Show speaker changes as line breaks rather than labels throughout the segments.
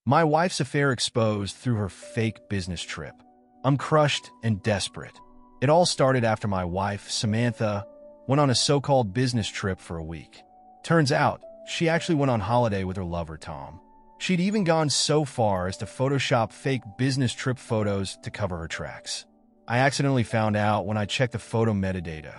My wife's affair exposed through her fake business trip. I'm crushed and desperate. It all started after my wife, Samantha, went on a so-called business trip for a week. Turns out, she actually went on holiday with her lover, Tom. She'd even gone so far as to Photoshop fake business trip photos to cover her tracks. I accidentally found out when I checked the photo metadata.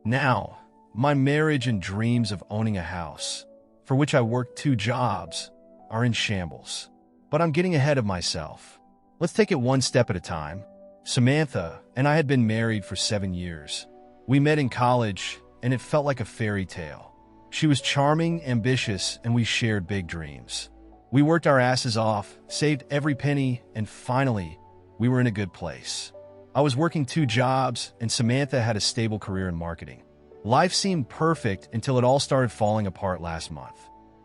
Now, my marriage and dreams of owning a house, for which I worked 2 jobs, are in shambles. But I'm getting ahead of myself. Let's take it one step at a time. Samantha and I had been married for 7 years. We met in college, and it felt like a fairy tale. She was charming, ambitious, and we shared big dreams. We worked our asses off, saved every penny, and finally, we were in a good place. I was working 2 jobs, and Samantha had a stable career in marketing. Life seemed perfect until it all started falling apart last month.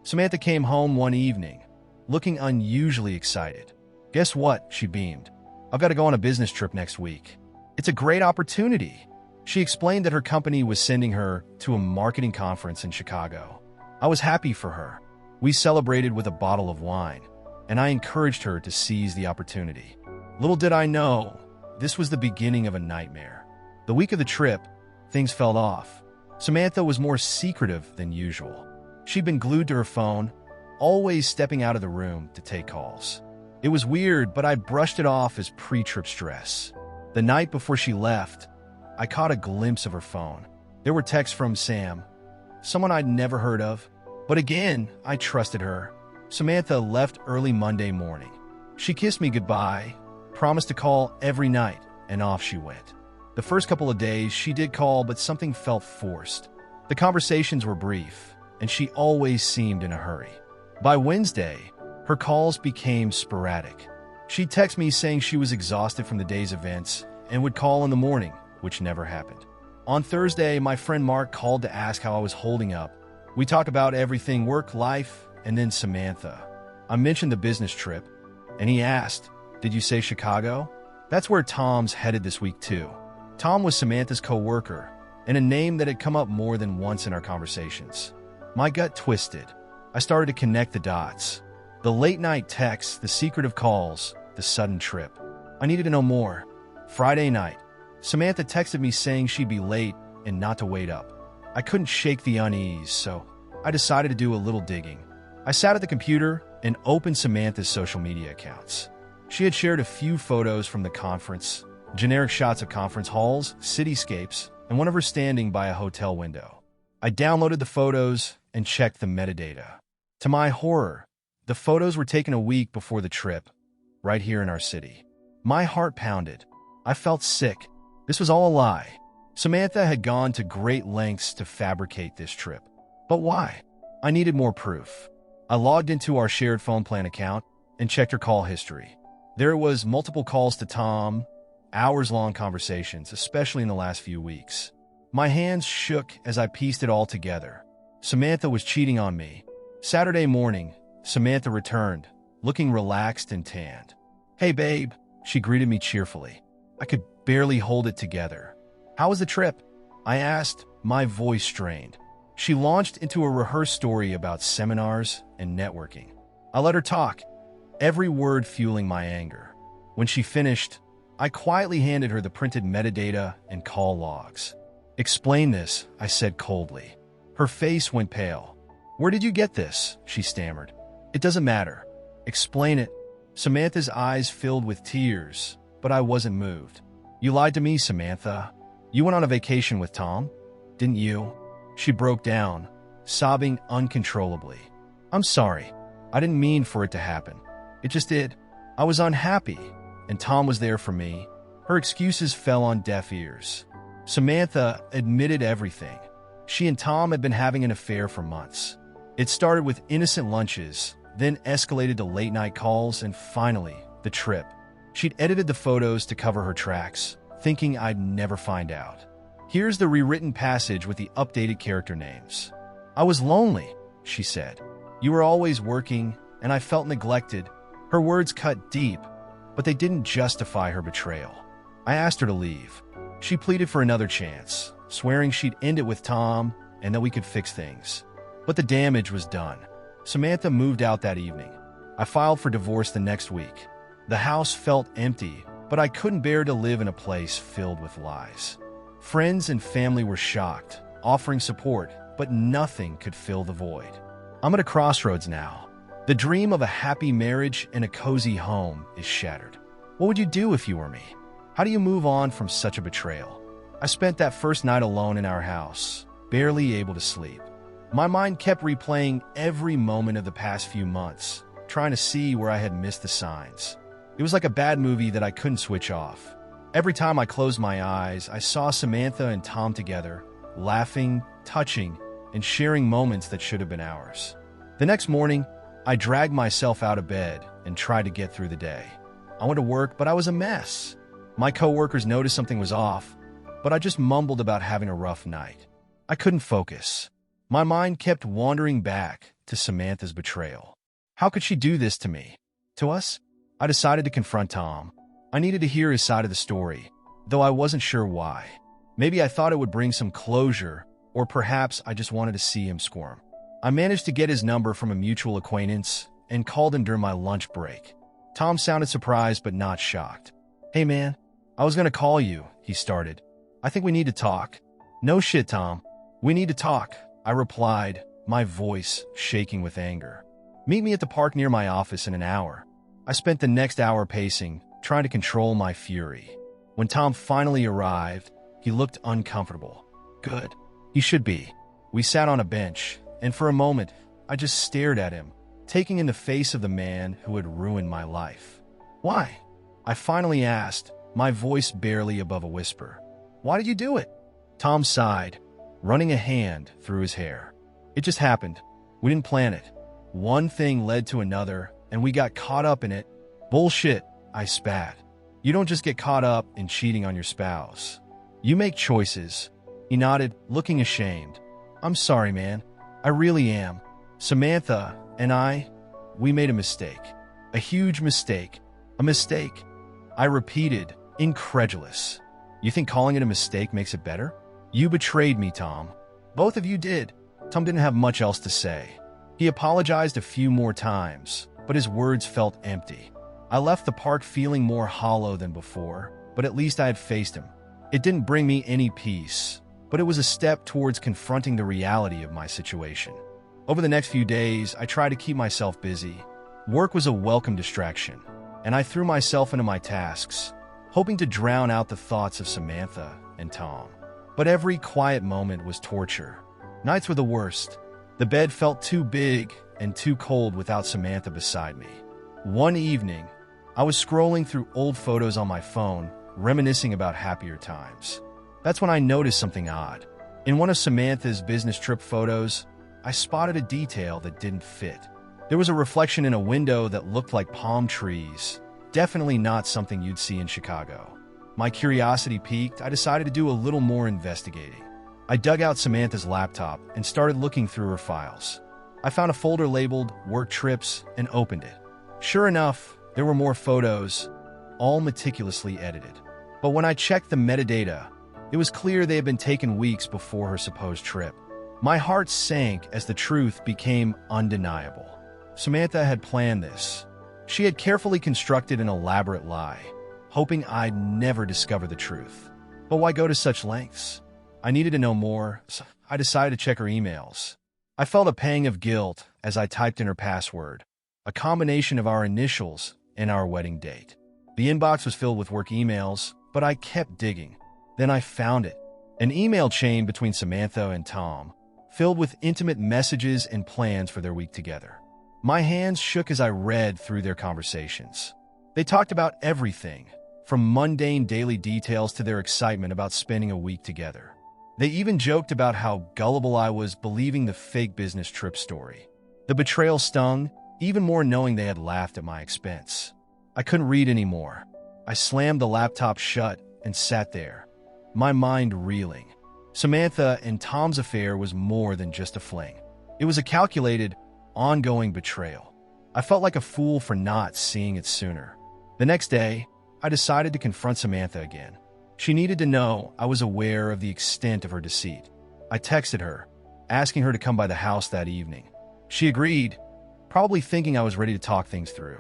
Samantha came home one evening, looking unusually excited. Guess what? She beamed. I've got to go on a business trip next week. It's a great opportunity. She explained that her company was sending her to a marketing conference in Chicago. I was happy for her. We celebrated with a bottle of wine, and I encouraged her to seize the opportunity. Little did I know, this was the beginning of a nightmare. The week of the trip, things fell off. Samantha was more secretive than usual. She'd been glued to her phone, always stepping out of the room to take calls. It was weird, but I brushed it off as pre-trip stress. The night before she left, I caught a glimpse of her phone. There were texts from Sam, someone I'd never heard of. But again, I trusted her. Samantha left early Monday morning. She kissed me goodbye, promised to call every night, and off she went. The first couple of days, she did call, but something felt forced. The conversations were brief, and she always seemed in a hurry. By Wednesday, her calls became sporadic. She'd text me saying she was exhausted from the day's events and would call in the morning, which never happened. On Thursday, my friend Mark called to ask how I was holding up. We talked about everything, work, life, and then Samantha. I mentioned the business trip, and he asked, "Did you say Chicago?" That's where Tom's headed this week too. Tom was Samantha's co-worker, and a name that had come up more than once in our conversations. My gut twisted. I started to connect the dots. The late-night texts, the secretive calls, the sudden trip. I needed to know more. Friday night, Samantha texted me saying she'd be late and not to wait up. I couldn't shake the unease, so I decided to do a little digging. I sat at the computer and opened Samantha's social media accounts. She had shared a few photos from the conference, generic shots of conference halls, cityscapes, and one of her standing by a hotel window. I downloaded the photos and checked the metadata. To my horror, the photos were taken a week before the trip, right here in our city. My heart pounded. I felt sick. This was all a lie. Samantha had gone to great lengths to fabricate this trip. But why? I needed more proof. I logged into our shared phone plan account and checked her call history. There was multiple calls to Tom, hours-long conversations, especially in the last few weeks. My hands shook as I pieced it all together. Samantha was cheating on me. Saturday morning, Samantha returned, looking relaxed and tanned. "Hey, babe," she greeted me cheerfully. I could barely hold it together. "How was the trip?" I asked, my voice strained. She launched into a rehearsed story about seminars and networking. I let her talk, every word fueling my anger. When she finished, I quietly handed her the printed metadata and call logs. "Explain this," I said coldly. Her face went pale. "Where did you get this?" she stammered. "It doesn't matter. Explain it." Samantha's eyes filled with tears, but I wasn't moved. "You lied to me, Samantha. You went on a vacation with Tom, didn't you?" She broke down, sobbing uncontrollably. "I'm sorry. I didn't mean for it to happen. It just did. I was unhappy, and Tom was there for me." Her excuses fell on deaf ears. Samantha admitted everything. She and Tom had been having an affair for months. It started with innocent lunches, then escalated to late-night calls, and finally, the trip. She'd edited the photos to cover her tracks, thinking I'd never find out. Here's the rewritten passage with the updated character names. "I was lonely," she said. "You were always working, and I felt neglected." Her words cut deep, but they didn't justify her betrayal. I asked her to leave. She pleaded for another chance, swearing she'd end it with Tom and that we could fix things. But the damage was done. Samantha moved out that evening. I filed for divorce the next week. The house felt empty, but I couldn't bear to live in a place filled with lies. Friends and family were shocked, offering support, but nothing could fill the void. I'm at a crossroads now. The dream of a happy marriage and a cozy home is shattered. What would you do if you were me? How do you move on from such a betrayal? I spent that first night alone in our house, barely able to sleep. My mind kept replaying every moment of the past few months, trying to see where I had missed the signs. It was like a bad movie that I couldn't switch off. Every time I closed my eyes, I saw Samantha and Tom together, laughing, touching, and sharing moments that should have been ours. The next morning, I dragged myself out of bed and tried to get through the day. I went to work, but I was a mess. My coworkers noticed something was off, but I just mumbled about having a rough night. I couldn't focus. My mind kept wandering back to Samantha's betrayal. How could she do this to me? To us? I decided to confront Tom. I needed to hear his side of the story, though I wasn't sure why. Maybe I thought it would bring some closure, or perhaps I just wanted to see him squirm. I managed to get his number from a mutual acquaintance and called him during my lunch break. Tom sounded surprised but not shocked. "Hey man, I was gonna call you," he started. "I think we need to talk." "No shit, Tom. We need to talk," I replied, my voice shaking with anger. "Meet me at the park near my office in an hour." I spent the next hour pacing, trying to control my fury. When Tom finally arrived, he looked uncomfortable. Good. He should be. We sat on a bench, and for a moment, I just stared at him, taking in the face of the man who had ruined my life. "Why?" I finally asked, my voice barely above a whisper. "Why did you do it?" Tom sighed, running a hand through his hair. "It just happened. We didn't plan it. One thing led to another, and we got caught up in it." "Bullshit," I spat. "You don't just get caught up in cheating on your spouse. You make choices." He nodded, looking ashamed. "I'm sorry, man. I really am. Samantha and we made a mistake. A huge mistake. A mistake." I repeated, incredulous. "You think calling it a mistake makes it better?" "You betrayed me, Tom." "Both of you did." Tom didn't have much else to say. He apologized a few more times, but his words felt empty. I left the park feeling more hollow than before, but at least I had faced him. It didn't bring me any peace, but it was a step towards confronting the reality of my situation. Over the next few days, I tried to keep myself busy. Work was a welcome distraction, and I threw myself into my tasks, hoping to drown out the thoughts of Samantha and Tom. But every quiet moment was torture. Nights were the worst. The bed felt too big and too cold without Samantha beside me. One evening, I was scrolling through old photos on my phone, reminiscing about happier times. That's when I noticed something odd. In one of Samantha's business trip photos, I spotted a detail that didn't fit. There was a reflection in a window that looked like palm trees, definitely not something you'd see in Chicago. My curiosity piqued. I decided to do a little more investigating. I dug out Samantha's laptop and started looking through her files. I found a folder labeled Work Trips and opened it. Sure enough, there were more photos, all meticulously edited. But when I checked the metadata, it was clear they had been taken weeks before her supposed trip. My heart sank as the truth became undeniable. Samantha had planned this. She had carefully constructed an elaborate lie, hoping I'd never discover the truth. But why go to such lengths? I needed to know more, so I decided to check her emails. I felt a pang of guilt as I typed in her password, a combination of our initials and our wedding date. The inbox was filled with work emails, but I kept digging. Then I found it, an email chain between Samantha and Tom, filled with intimate messages and plans for their week together. My hands shook as I read through their conversations. They talked about everything, from mundane daily details to their excitement about spending a week together. They even joked about how gullible I was believing the fake business trip story. The betrayal stung, even more knowing they had laughed at my expense. I couldn't read anymore. I slammed the laptop shut and sat there, my mind reeling. Samantha and Tom's affair was more than just a fling. It was a calculated, ongoing betrayal. I felt like a fool for not seeing it sooner. The next day, I decided to confront Samantha again. She needed to know I was aware of the extent of her deceit. I texted her, asking her to come by the house that evening. She agreed, probably thinking I was ready to talk things through.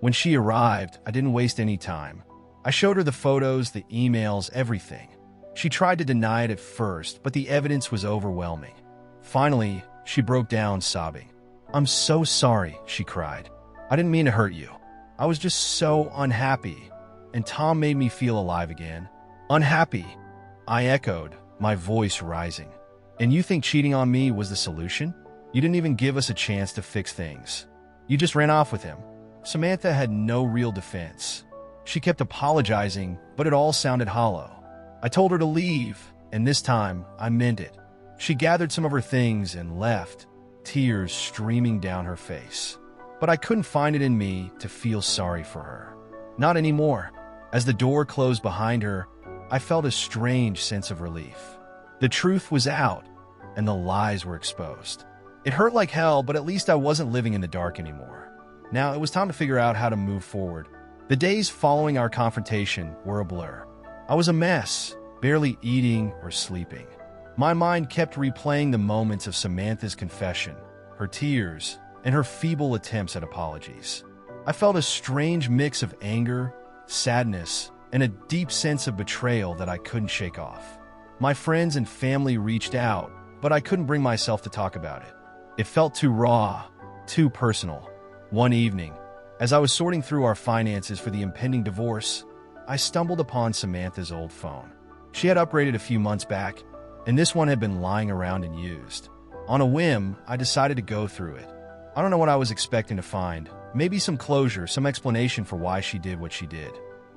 When she arrived, I didn't waste any time. I showed her the photos, the emails, everything. She tried to deny it at first, but the evidence was overwhelming. Finally, she broke down, sobbing. "I'm so sorry," she cried. "I didn't mean to hurt you. I was just so unhappy." And Tom made me feel alive again. "Unhappy?" I echoed, my voice rising. "And you think cheating on me was the solution? You didn't even give us a chance to fix things. You just ran off with him." Samantha had no real defense. She kept apologizing, but it all sounded hollow. I told her to leave, and this time I meant it. She gathered some of her things and left, tears streaming down her face. But I couldn't find it in me to feel sorry for her. Not anymore. As the door closed behind her, I felt a strange sense of relief. The truth was out, and the lies were exposed. It hurt like hell, but at least I wasn't living in the dark anymore. Now it was time to figure out how to move forward. The days following our confrontation were a blur. I was a mess, barely eating or sleeping. My mind kept replaying the moments of Samantha's confession, her tears, and her feeble attempts at apologies. I felt a strange mix of anger, sadness, and a deep sense of betrayal that I couldn't shake off. My friends and family reached out, but I couldn't bring myself to talk about it. It felt too raw, too personal. One evening, as I was sorting through our finances for the impending divorce, I stumbled upon Samantha's old phone. She had upgraded a few months back, and this one had been lying around and used. On a whim, I decided to go through it. I don't know what I was expecting to find. Maybe some closure, some explanation for why she did what she did.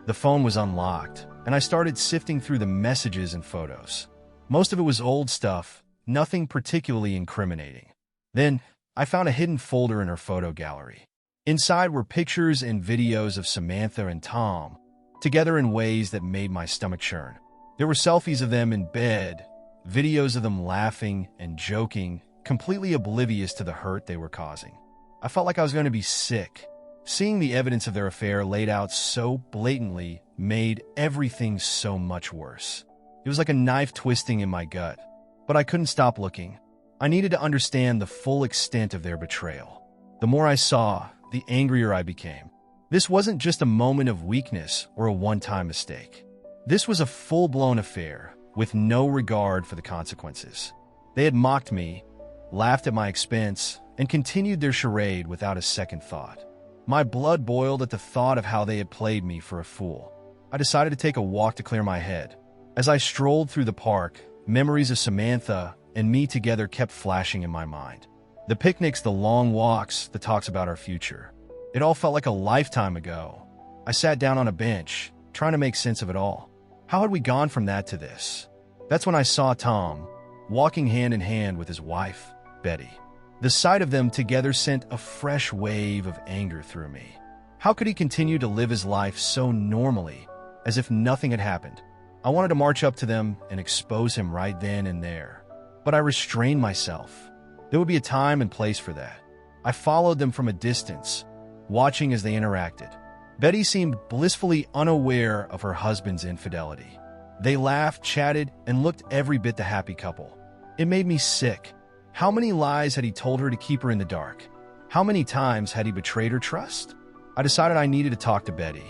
The phone was unlocked, and I started sifting through the messages and photos. Most of it was old stuff, nothing particularly incriminating. Then, I found a hidden folder in her photo gallery. Inside were pictures and videos of Samantha and Tom, together in ways that made my stomach churn. There were selfies of them in bed, videos of them laughing and joking, completely oblivious to the hurt they were causing. I felt like I was going to be sick. Seeing the evidence of their affair laid out so blatantly made everything so much worse. It was like a knife twisting in my gut, but I couldn't stop looking. I needed to understand the full extent of their betrayal. The more I saw, the angrier I became. This wasn't just a moment of weakness or a one-time mistake. This was a full-blown affair with no regard for the consequences. They had mocked me, laughed at my expense, and continued their charade without a second thought. My blood boiled at the thought of how they had played me for a fool. I decided to take a walk to clear my head. As I strolled through the park, memories of Samantha and me together kept flashing in my mind. The picnics, the long walks, the talks about our future. It all felt like a lifetime ago. I sat down on a bench, trying to make sense of it all. How had we gone from that to this? That's when I saw Tom, walking hand in hand with his wife, Betty. The sight of them together sent a fresh wave of anger through me. How could he continue to live his life so normally, as if nothing had happened? I wanted to march up to them and expose him right then and there. But I restrained myself. There would be a time and place for that. I followed them from a distance, watching as they interacted. Betty seemed blissfully unaware of her husband's infidelity. They laughed, chatted, and looked every bit the happy couple. It made me sick. How many lies had he told her to keep her in the dark? How many times had he betrayed her trust? I decided I needed to talk to Betty.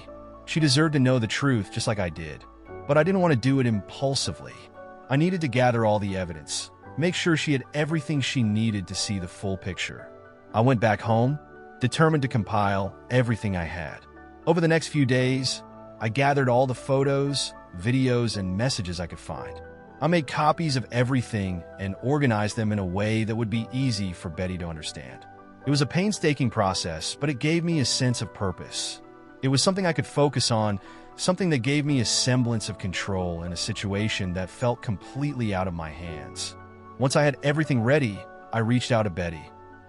She deserved to know the truth just like I did. But I didn't want to do it impulsively. I needed to gather all the evidence, make sure she had everything she needed to see the full picture. I went back home, determined to compile everything I had. Over the next few days, I gathered all the photos, videos, and messages I could find. I made copies of everything and organized them in a way that would be easy for Betty to understand. It was a painstaking process, but it gave me a sense of purpose. It was something I could focus on, something that gave me a semblance of control in a situation that felt completely out of my hands. Once I had everything ready, I reached out to Betty.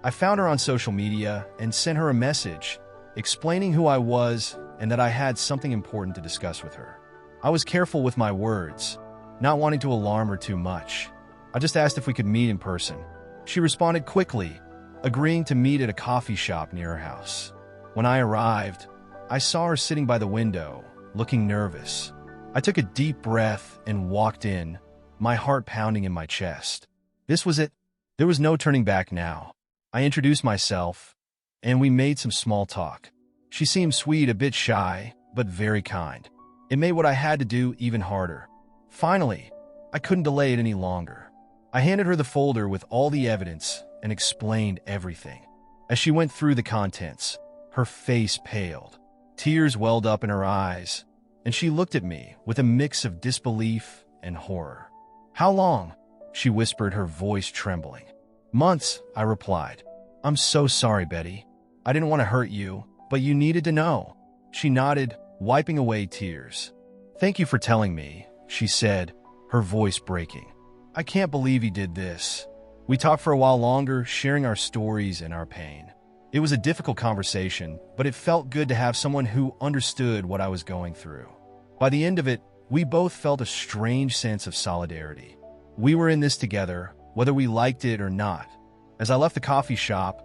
I found her on social media and sent her a message, explaining who I was and that I had something important to discuss with her. I was careful with my words, not wanting to alarm her too much. I just asked if we could meet in person. She responded quickly, agreeing to meet at a coffee shop near her house. When I arrived, I saw her sitting by the window, looking nervous. I took a deep breath and walked in, my heart pounding in my chest. This was it. There was no turning back now. I introduced myself, and we made some small talk. She seemed sweet, a bit shy, but very kind. It made what I had to do even harder. Finally, I couldn't delay it any longer. I handed her the folder with all the evidence and explained everything. As she went through the contents, her face paled. Tears welled up in her eyes, and she looked at me with a mix of disbelief and horror. "How long?" she whispered, her voice trembling. "Months," I replied. "I'm so sorry, Betty. I didn't want to hurt you, but you needed to know." She nodded, wiping away tears. "Thank you for telling me," she said, her voice breaking. "I can't believe he did this." We talked for a while longer, sharing our stories and our pain. It was a difficult conversation, but it felt good to have someone who understood what I was going through. By the end of it, we both felt a strange sense of solidarity. We were in this together, whether we liked it or not. As I left the coffee shop,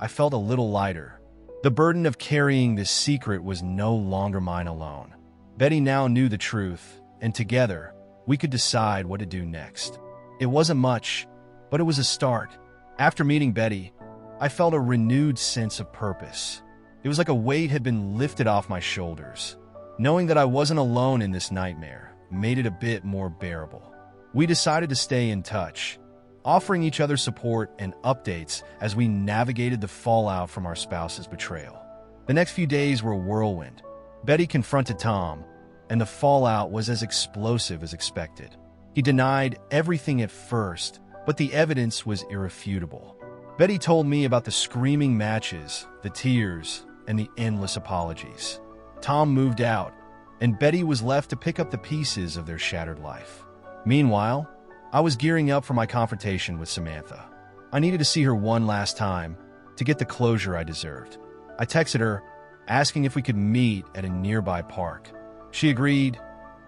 I felt a little lighter. The burden of carrying this secret was no longer mine alone. Betty now knew the truth, and together, we could decide what to do next. It wasn't much, but it was a start. After meeting Betty, I felt a renewed sense of purpose. It was like a weight had been lifted off my shoulders. Knowing that I wasn't alone in this nightmare made it a bit more bearable. We decided to stay in touch, offering each other support and updates as we navigated the fallout from our spouse's betrayal. The next few days were a whirlwind. Betty confronted Tom, and the fallout was as explosive as expected. He denied everything at first, but the evidence was irrefutable. Betty told me about the screaming matches, the tears, and the endless apologies. Tom moved out, and Betty was left to pick up the pieces of their shattered life. Meanwhile, I was gearing up for my confrontation with Samantha. I needed to see her one last time to get the closure I deserved. I texted her, asking if we could meet at a nearby park. She agreed,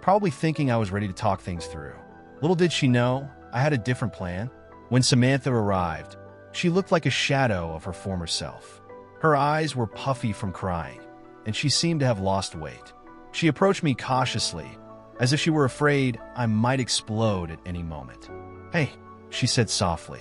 probably thinking I was ready to talk things through. Little did she know, I had a different plan. When Samantha arrived, she looked like a shadow of her former self. Her eyes were puffy from crying, and she seemed to have lost weight. She approached me cautiously, as if she were afraid I might explode at any moment. "Hey," she said softly.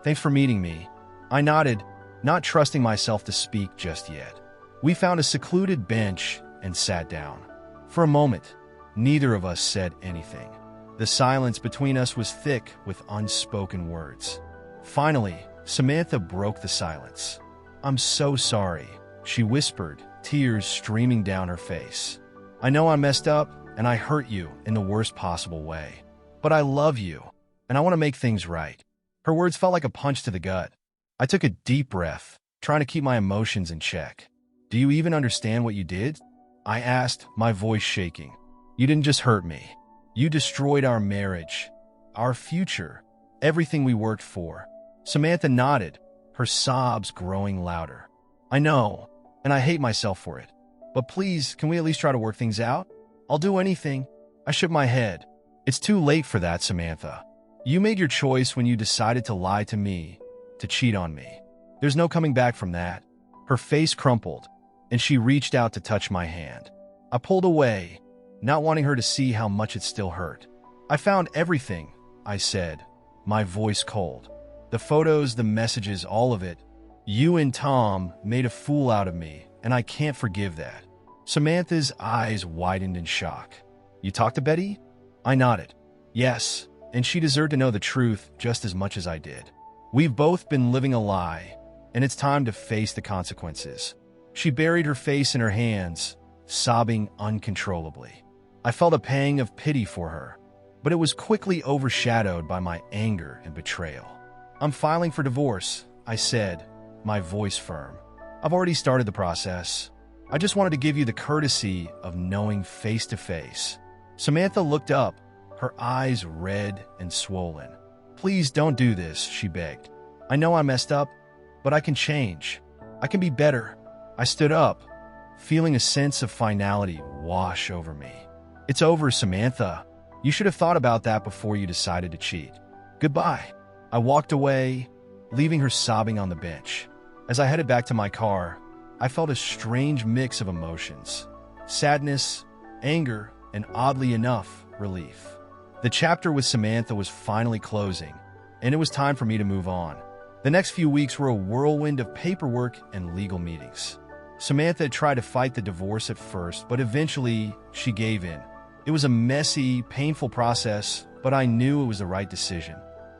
"Thanks for meeting me." I nodded, not trusting myself to speak just yet. We found a secluded bench and sat down. For a moment, neither of us said anything. The silence between us was thick with unspoken words. Finally, Samantha broke the silence. "I'm so sorry," she whispered, tears streaming down her face. "I know I messed up, and I hurt you in the worst possible way. But I love you, and I want to make things right." Her words felt like a punch to the gut. I took a deep breath, trying to keep my emotions in check. "Do you even understand what you did?" I asked, my voice shaking. "You didn't just hurt me. You destroyed our marriage, our future, everything we worked for." Samantha nodded, her sobs growing louder. "I know, and I hate myself for it. But please, can we at least try to work things out? I'll do anything." I shook my head. "It's too late for that, Samantha. You made your choice when you decided to lie to me, to cheat on me. There's no coming back from that." Her face crumpled, and she reached out to touch my hand. I pulled away, not wanting her to see how much it still hurt. "I found everything," I said, my voice cold. "The photos, the messages, all of it. You and Tom made a fool out of me, and I can't forgive that." Samantha's eyes widened in shock. "You talked to Betty?" I nodded. "Yes, and she deserved to know the truth just as much as I did. We've both been living a lie, and it's time to face the consequences." She buried her face in her hands, sobbing uncontrollably. I felt a pang of pity for her, but it was quickly overshadowed by my anger and betrayal. "I'm filing for divorce," I said, my voice firm. "I've already started the process. I just wanted to give you the courtesy of knowing face to face." Samantha looked up, her eyes red and swollen. "Please don't do this," she begged. "I know I messed up, but I can change. I can be better." I stood up, feeling a sense of finality wash over me. "It's over, Samantha. You should have thought about that before you decided to cheat. Goodbye." I walked away, leaving her sobbing on the bench. As I headed back to my car, I felt a strange mix of emotions: sadness, anger, and oddly enough, relief. The chapter with Samantha was finally closing, and it was time for me to move on. The next few weeks were a whirlwind of paperwork and legal meetings. Samantha tried to fight the divorce at first, but eventually she gave in. It was a messy, painful process, but I knew it was the right decision.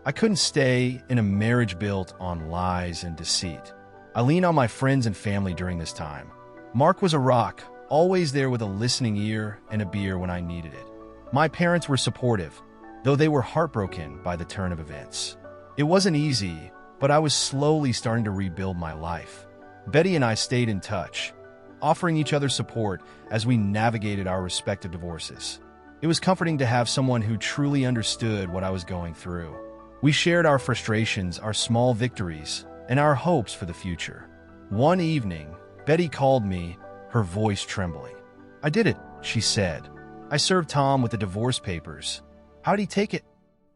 I couldn't stay in a marriage built on lies and deceit. I leaned on my friends and family during this time. Mark was a rock, always there with a listening ear and a beer when I needed it. My parents were supportive, though they were heartbroken by the turn of events. It wasn't easy, but I was slowly starting to rebuild my life. Betty and I stayed in touch, offering each other support as we navigated our respective divorces. It was comforting to have someone who truly understood what I was going through. We shared our frustrations, our small victories, and our hopes for the future. One evening, Betty called me, her voice trembling. "I did it," she said. "I served Tom with the divorce papers." "How'd he take it?"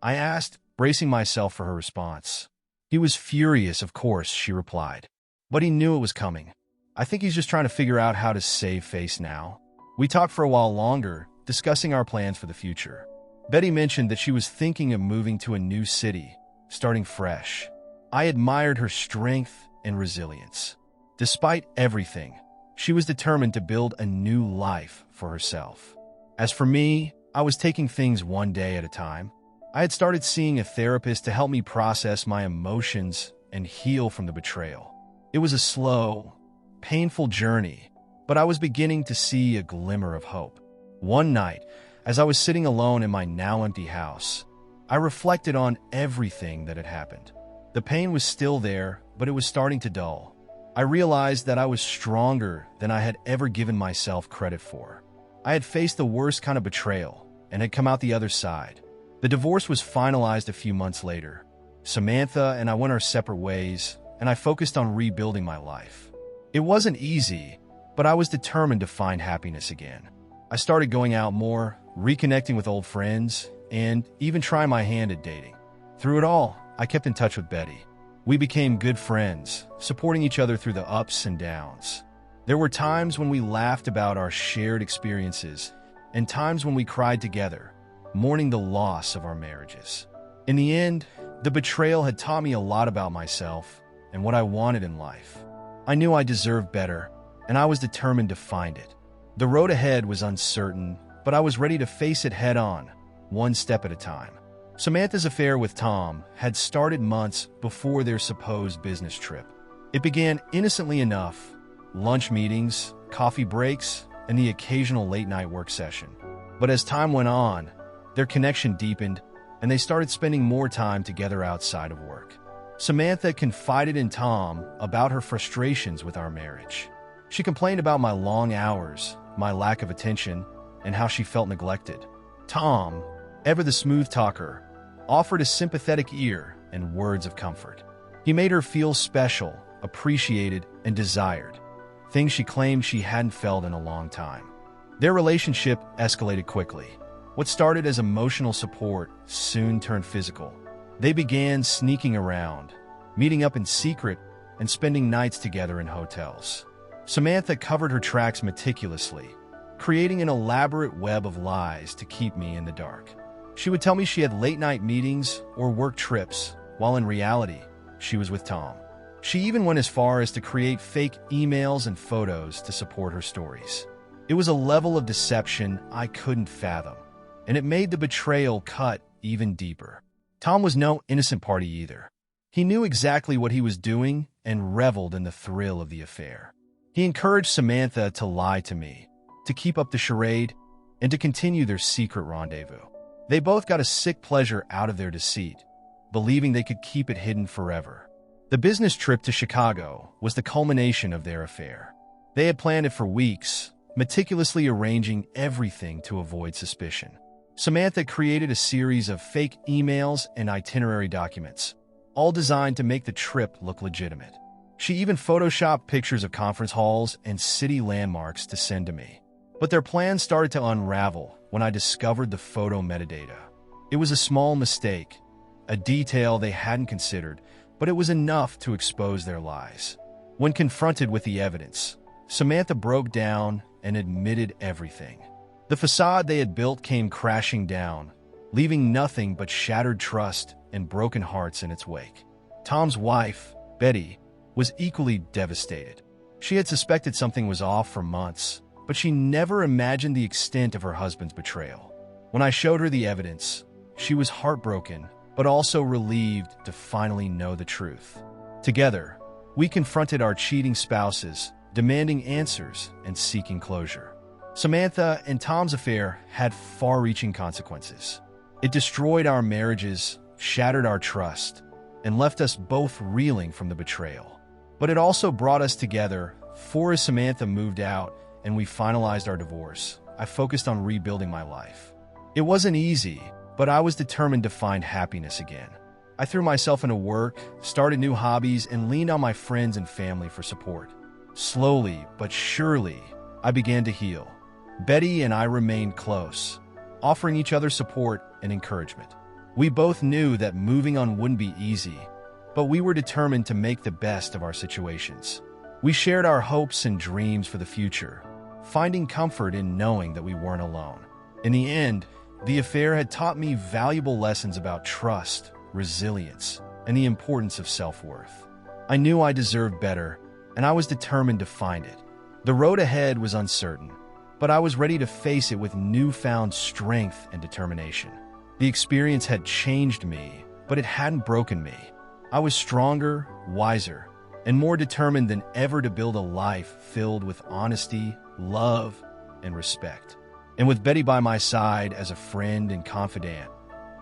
I asked, bracing myself for her response. "He was furious, of course," she replied. "But he knew it was coming. I think he's just trying to figure out how to save face now." We talked for a while longer, discussing our plans for the future. Betty mentioned that she was thinking of moving to a new city, starting fresh. I admired her strength and resilience. Despite everything, she was determined to build a new life for herself. As for me, I was taking things one day at a time. I had started seeing a therapist to help me process my emotions and heal from the betrayal. It was a slow, painful journey, but I was beginning to see a glimmer of hope. One night, as I was sitting alone in my now empty house, I reflected on everything that had happened. The pain was still there, but it was starting to dull. I realized that I was stronger than I had ever given myself credit for. I had faced the worst kind of betrayal and had come out the other side. The divorce was finalized a few months later. Samantha and I went our separate ways, and I focused on rebuilding my life. It wasn't easy, but I was determined to find happiness again. I started going out more, reconnecting with old friends, and even trying my hand at dating. Through it all, I kept in touch with Betty. We became good friends, supporting each other through the ups and downs. There were times when we laughed about our shared experiences, and times when we cried together, mourning the loss of our marriages. In the end, the betrayal had taught me a lot about myself and what I wanted in life. I knew I deserved better, and I was determined to find it. The road ahead was uncertain, but I was ready to face it head-on, one step at a time. Samantha's affair with Tom had started months before their supposed business trip. It began innocently enough: lunch meetings, coffee breaks, and the occasional late-night work session. But as time went on, their connection deepened, and they started spending more time together outside of work. Samantha confided in Tom about her frustrations with our marriage. She complained about my long hours, my lack of attention, and how she felt neglected. Tom, ever the smooth talker, offered a sympathetic ear and words of comfort. He made her feel special, appreciated, and desired, things she claimed she hadn't felt in a long time. Their relationship escalated quickly. What started as emotional support soon turned physical. They began sneaking around, meeting up in secret, and spending nights together in hotels. Samantha covered her tracks meticulously, creating an elaborate web of lies to keep me in the dark. She would tell me she had late-night meetings or work trips, while in reality, she was with Tom. She even went as far as to create fake emails and photos to support her stories. It was a level of deception I couldn't fathom, and it made the betrayal cut even deeper. Tom was no innocent party either. He knew exactly what he was doing and reveled in the thrill of the affair. He encouraged Samantha to lie to me, to keep up the charade, and to continue their secret rendezvous. They both got a sick pleasure out of their deceit, believing they could keep it hidden forever. The business trip to Chicago was the culmination of their affair. They had planned it for weeks, meticulously arranging everything to avoid suspicion. Samantha created a series of fake emails and itinerary documents, all designed to make the trip look legitimate. She even photoshopped pictures of conference halls and city landmarks to send to me. But their plans started to unravel when I discovered the photo metadata. It was a small mistake, a detail they hadn't considered, but it was enough to expose their lies. When confronted with the evidence, Samantha broke down and admitted everything. The facade they had built came crashing down, leaving nothing but shattered trust and broken hearts in its wake. Tom's wife, Betty, was equally devastated. She had suspected something was off for months, but she never imagined the extent of her husband's betrayal. When I showed her the evidence, she was heartbroken, but also relieved to finally know the truth. Together, we confronted our cheating spouses, demanding answers and seeking closure. Samantha and Tom's affair had far-reaching consequences. It destroyed our marriages, shattered our trust, and left us both reeling from the betrayal. But it also brought us together, for as Samantha moved out and we finalized our divorce, I focused on rebuilding my life. It wasn't easy, but I was determined to find happiness again. I threw myself into work, started new hobbies, and leaned on my friends and family for support. Slowly but surely, I began to heal. Betty and I remained close, offering each other support and encouragement. We both knew that moving on wouldn't be easy, but we were determined to make the best of our situations. We shared our hopes and dreams for the future, finding comfort in knowing that we weren't alone. In the end, the affair had taught me valuable lessons about trust, resilience, and the importance of self-worth. I knew I deserved better, and I was determined to find it. The road ahead was uncertain, but I was ready to face it with newfound strength and determination. The experience had changed me, but it hadn't broken me. I was stronger, wiser, and more determined than ever to build a life filled with honesty, love, and respect. And with Betty by my side as a friend and confidant,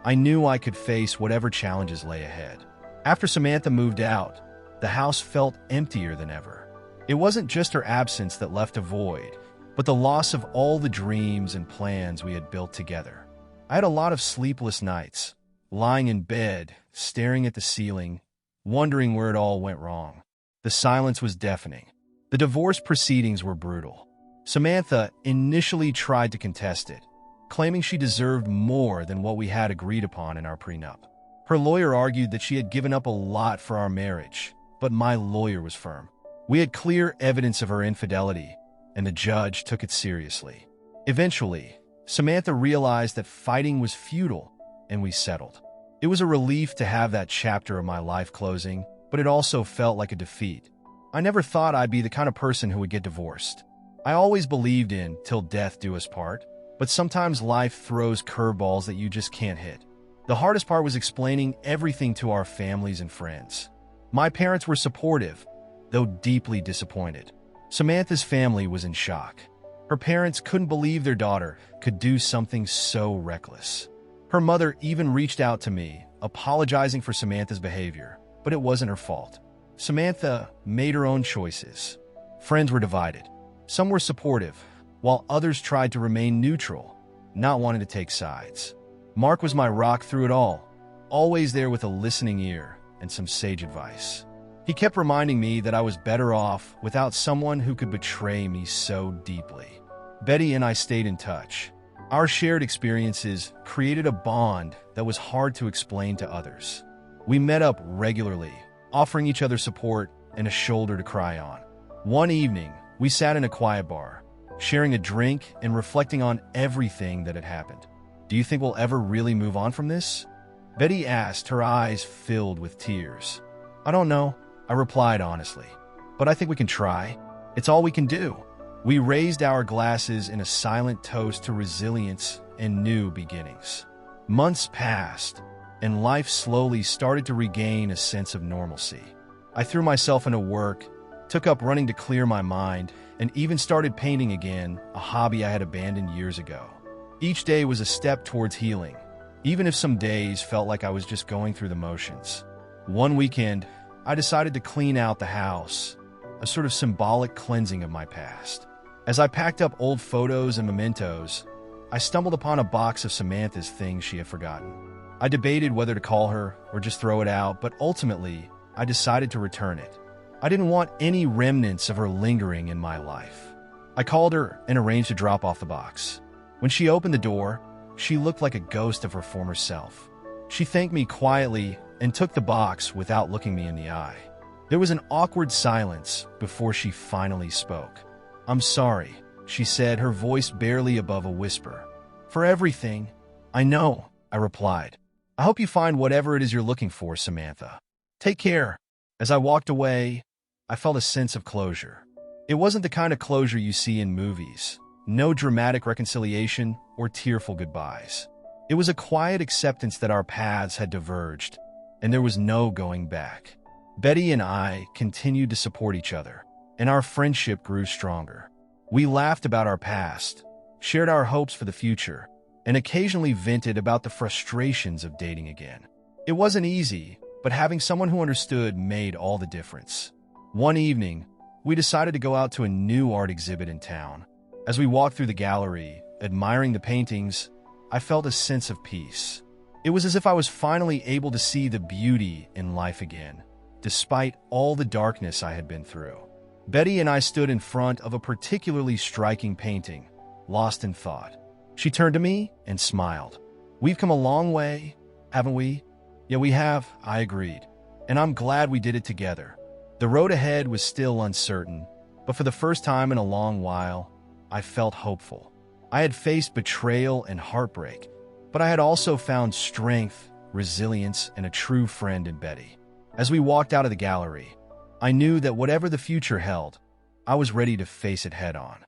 I knew I could face whatever challenges lay ahead. After Samantha moved out, the house felt emptier than ever. It wasn't just her absence that left a void, but the loss of all the dreams and plans we had built together. I had a lot of sleepless nights, lying in bed, staring at the ceiling, wondering where it all went wrong. The silence was deafening. The divorce proceedings were brutal. Samantha initially tried to contest it, claiming she deserved more than what we had agreed upon in our prenup. Her lawyer argued that she had given up a lot for our marriage, but my lawyer was firm. We had clear evidence of her infidelity, and the judge took it seriously. Eventually, Samantha realized that fighting was futile, and we settled. It was a relief to have that chapter of my life closing, but it also felt like a defeat. I never thought I'd be the kind of person who would get divorced. I always believed in till death do us part, but sometimes life throws curveballs that you just can't hit. The hardest part was explaining everything to our families and friends. My parents were supportive, though deeply disappointed. Samantha's family was in shock. Her parents couldn't believe their daughter could do something so reckless. Her mother even reached out to me, apologizing for Samantha's behavior, but it wasn't her fault. Samantha made her own choices. Friends were divided. Some were supportive, while others tried to remain neutral, not wanting to take sides. Mark was my rock through it all, always there with a listening ear and some sage advice. He kept reminding me that I was better off without someone who could betray me so deeply. Betty and I stayed in touch. Our shared experiences created a bond that was hard to explain to others. We met up regularly, offering each other support and a shoulder to cry on. One evening, we sat in a quiet bar, sharing a drink and reflecting on everything that had happened. "Do you think we'll ever really move on from this?" Betty asked, her eyes filled with tears. "I don't know," I replied honestly, "but I think we can try. It's all we can do." We raised our glasses in a silent toast to resilience and new beginnings. Months passed, and life slowly started to regain a sense of normalcy. I threw myself into work, took up running to clear my mind, and even started painting again, a hobby I had abandoned years ago. Each day was a step towards healing, even if some days felt like I was just going through the motions. One weekend, I decided to clean out the house, a sort of symbolic cleansing of my past. As I packed up old photos and mementos, I stumbled upon a box of Samantha's things she had forgotten. I debated whether to call her or just throw it out, but ultimately, I decided to return it. I didn't want any remnants of her lingering in my life. I called her and arranged to drop off the box. When she opened the door, she looked like a ghost of her former self. She thanked me quietly and took the box without looking me in the eye. There was an awkward silence before she finally spoke. "I'm sorry," she said, her voice barely above a whisper. "For everything." "I know," I replied. "I hope you find whatever it is you're looking for, Samantha." Take care. As I walked away, I felt a sense of closure. It wasn't the kind of closure you see in movies. No dramatic reconciliation or tearful goodbyes. It was a quiet acceptance that our paths had diverged, and there was no going back. Betty and I continued to support each other, and our friendship grew stronger. We laughed about our past, shared our hopes for the future, and occasionally vented about the frustrations of dating again. It wasn't easy, but having someone who understood made all the difference. One evening, we decided to go out to a new art exhibit in town. As we walked through the gallery, admiring the paintings, I felt a sense of peace. It was as if I was finally able to see the beauty in life again, despite all the darkness I had been through. Betty and I stood in front of a particularly striking painting, lost in thought. She turned to me and smiled. "We've come a long way, haven't we?" "Yeah, we have," I agreed. "And I'm glad we did it together." The road ahead was still uncertain, but for the first time in a long while, I felt hopeful. I had faced betrayal and heartbreak, but I had also found strength, resilience, and a true friend in Betty. As we walked out of the gallery, I knew that whatever the future held, I was ready to face it head on.